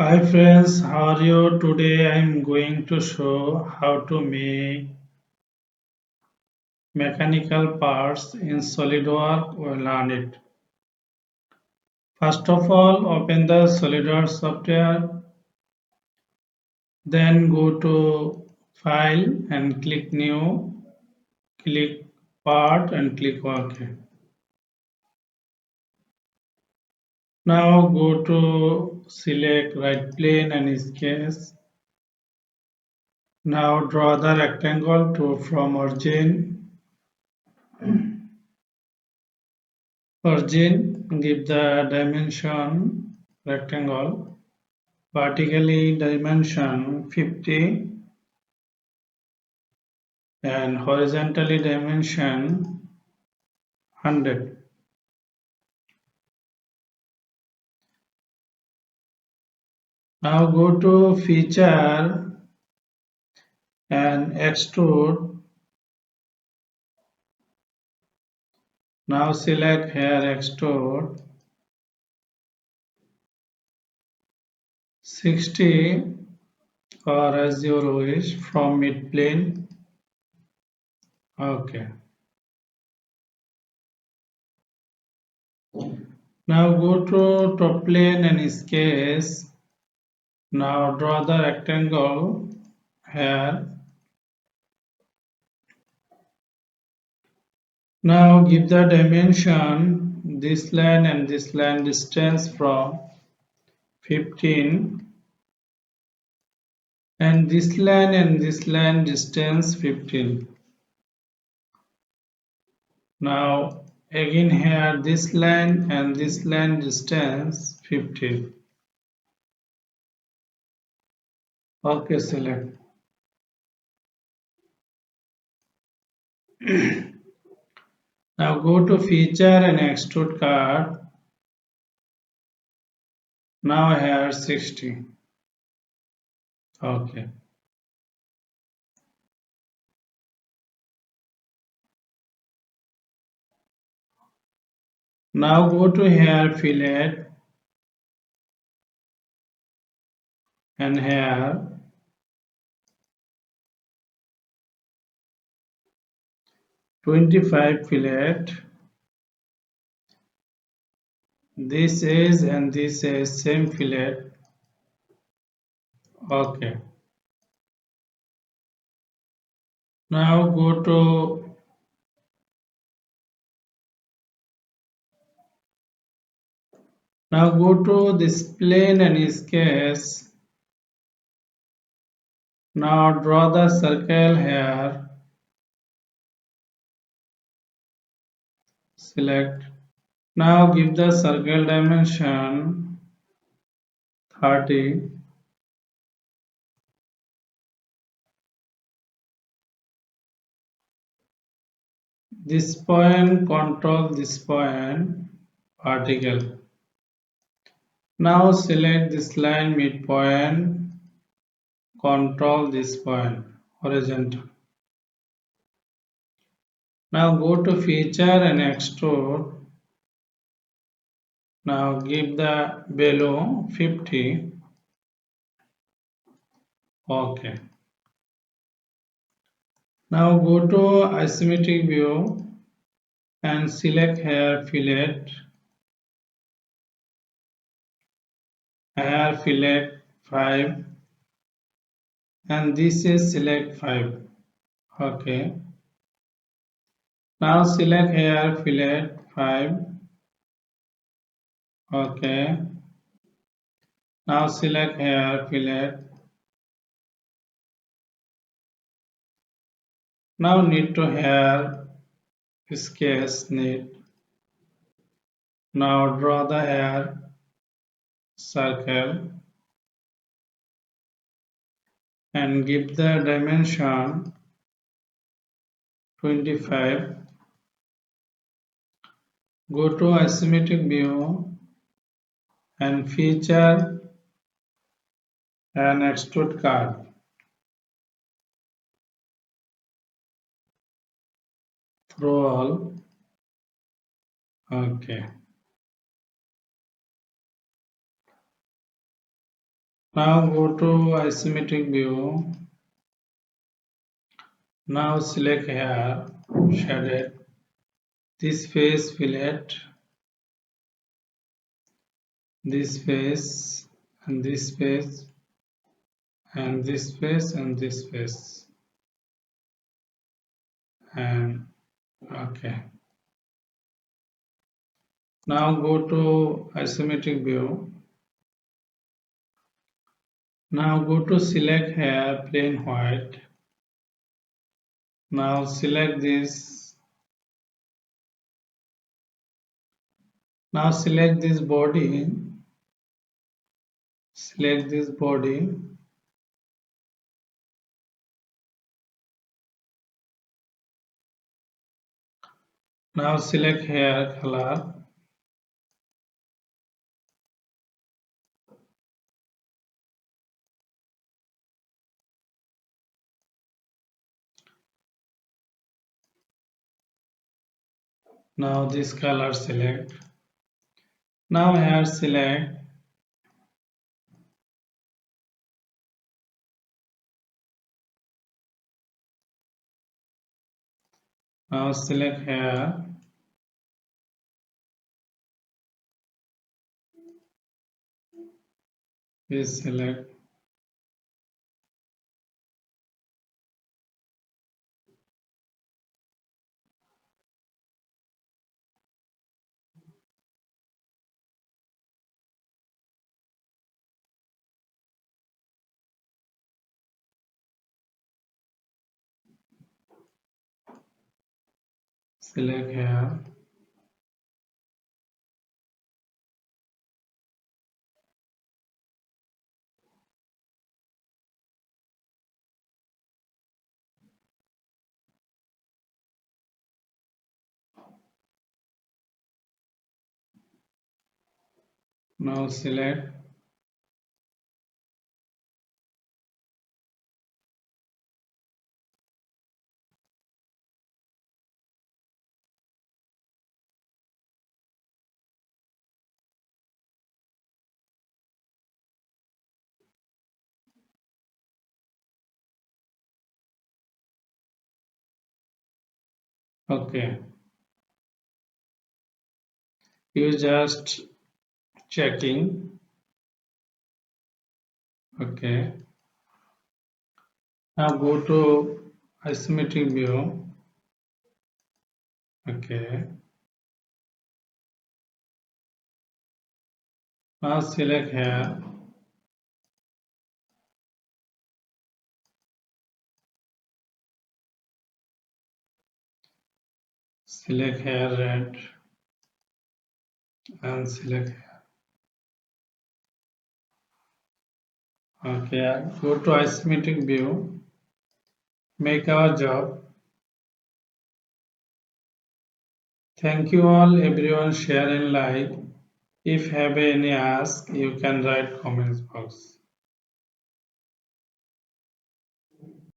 Hi friends, how are you? Today I am going to show how to make mechanical parts in SolidWorks. We'll learn it. First of all, open the SolidWorks software, then go to File and click New, click Part and click OK. Now go to select right plane and sketch. Now draw the rectangle from origin. Give the dimension rectangle, vertically dimension 50 and horizontally dimension 100. Now go to feature and extrude. Now select here extrude 60 or as your wish from mid plane. Okay. Now go to top plane and sketch. Now draw the rectangle here. Now give the dimension this line and this line distance from 15 and this line and this line distance 15. Now again here this line and this line distance 15. Okay, select. Now go to feature and extrude cut. Now here 60. Okay. Now go to here fillet and here 25 fillet. This is and this is same fillet. Okay. Now go to this plane and sketch. Now draw the circle here. Select. Now give the circle dimension 30. This point control this point vertical. Now select this line midpoint, control this point horizontal. Now go to feature and extrude. Now give the below 50. Okay. Now go to isometric view and select here fillet. Here fillet 5 and this is select 5. Okay. Now select here fillet 5. Okay. Now select here fillet. Now need to here sketch need. Now draw the hair circle and give the dimension 25. Go to isometric view and feature and extrude cut. Through all. Okay. Now go to isometric view. Now select here shaded this face fillet, this face and this face and this face and this face, and okay. Now go to isometric view. Now go to select here plain white. Now select this. Now select this body. Select this body. Now select here color. Now this color select. Now here select. Now select here. This select. Select here. Now select. Okay. You just checking. Okay. Now go to isometric view. Okay. Now select here. Select here red and select here. Okay. Go to isometric view. Make our job. Thank you all everyone, share and like. If have any ask, you can write comments box.